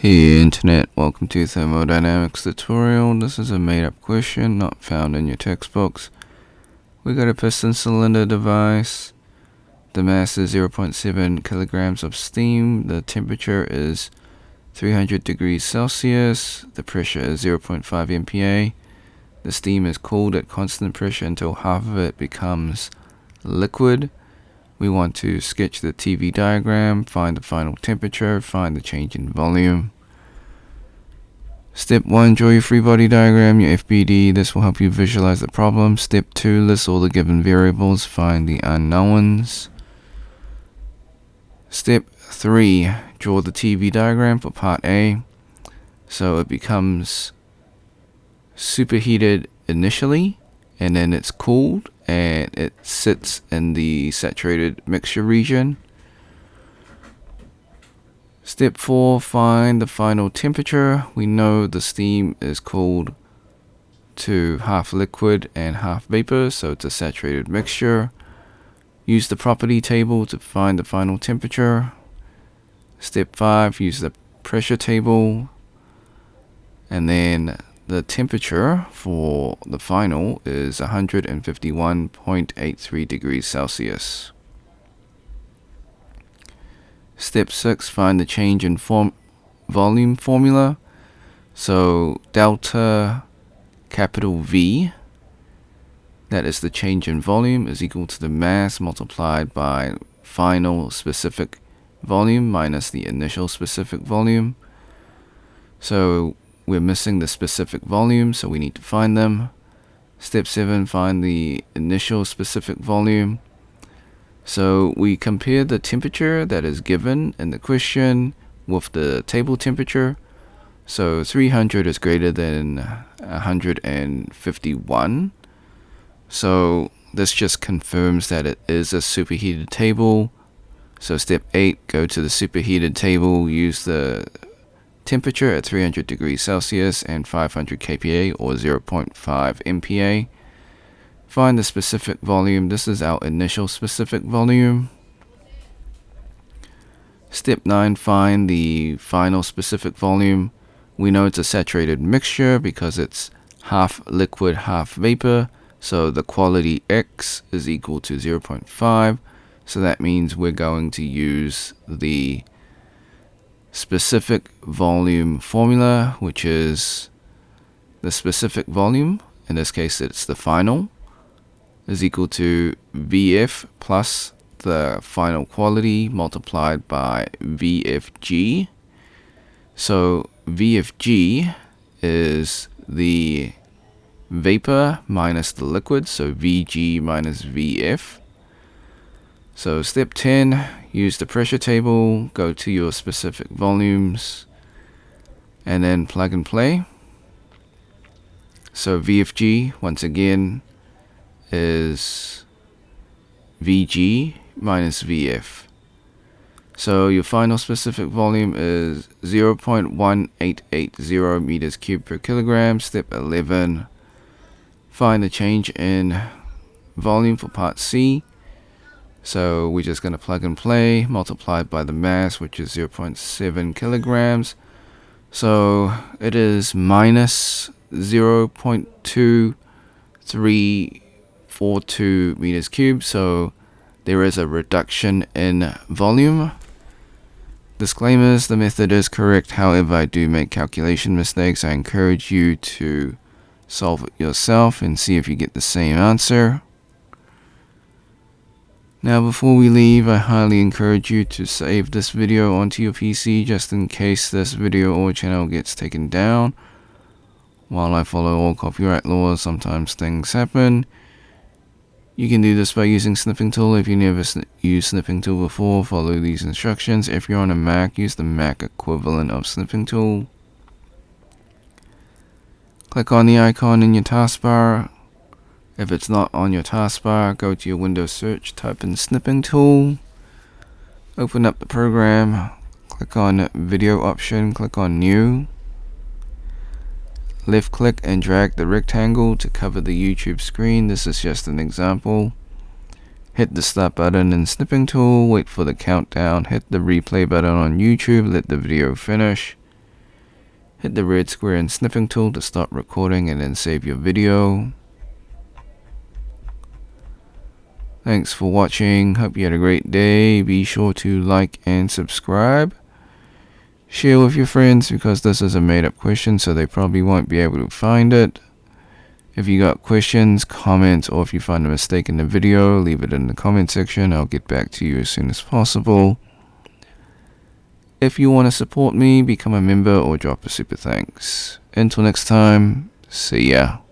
Hey Internet, welcome to Thermodynamics tutorial. This is a made-up question not found in your textbooks. We got a piston cylinder device. The mass is 0.7 kilograms of steam. The temperature is 300 degrees Celsius. The pressure is 0.5 MPa. The steam is cooled at constant pressure until half of it becomes liquid. We want to sketch the TV diagram, find the final temperature, find the change in volume. Step 1, draw your free body diagram, your FBD. This will help you visualize the problem. Step 2, list all the given variables, find the unknowns. Step 3, draw the TV diagram for part A. So it becomes superheated initially, and then it's cooled, and it sits in the saturated mixture region. Step 4, find the final temperature. We know the steam is cooled to half liquid and half vapor, so it's a saturated mixture. Use the property table to find the final temperature. Step 5, use the pressure table, and then the temperature for the final is 151.83 degrees Celsius. Step 6, find the change in volume formula. So delta capital V, that is the change in volume, is equal to the mass multiplied by final specific volume minus the initial specific volume. So we're missing the specific volume, so we need to find them. Step 7, find the initial specific volume. So we compare the temperature that is given in the question with the table temperature. So 300 is greater than 151. So this just confirms that it is a superheated table. So step 8, go to the superheated table, use the temperature at 300 degrees Celsius and 500 kPa or 0.5 MPa. Find the specific volume. This is our initial specific volume. Step 9, find the final specific volume. We know it's a saturated mixture because it's half liquid, half vapor. So the quality X is equal to 0.5. So that means we're going to use the specific volume formula, which is the specific volume, in this case it's the final, is equal to VF plus the final quality multiplied by VFG. So VFG is the vapor minus the liquid, so VG minus VF. So step 10, use the pressure table, go to your specific volumes, and then plug and play. So VFG, once again, is VG minus VF. So your final specific volume is 0.1880 meters cubed per kilogram. Step 11, find the change in volume for part C. So we're just going to plug and play, multiplied by the mass, which is 0.7 kilograms. So it is minus 0.2342 meters cubed. So there is a reduction in volume. Disclaimers, the method is correct. However, I do make calculation mistakes. I encourage you to solve it yourself and see if you get the same answer. Now before we leave, I highly encourage you to save this video onto your PC just in case this video or channel gets taken down. While I follow all copyright laws, sometimes things happen. You can do this by using snipping tool. If you never used snipping tool before, follow these instructions. If you're on a Mac, use the Mac equivalent of snipping tool. Click on the icon in your taskbar. If it's not on your taskbar, go to your Windows search, type in snipping tool, open up the program, click on video option, click on new, left click and drag the rectangle to cover the YouTube screen. This is just an example. Hit the start button in snipping tool, wait for the countdown, hit the replay button on YouTube, let the video finish. Hit the red square and snipping tool to start recording and then save your video. Thanks for watching. Hope you had a great day. Be sure to like and subscribe. Share with your friends because this is a made-up question, so they probably won't be able to find it. If you got questions, comments, or if you find a mistake in the video, leave it in the comment section. I'll get back to you as soon as possible. If you want to support me, become a member or drop a super thanks. Until next time, see ya.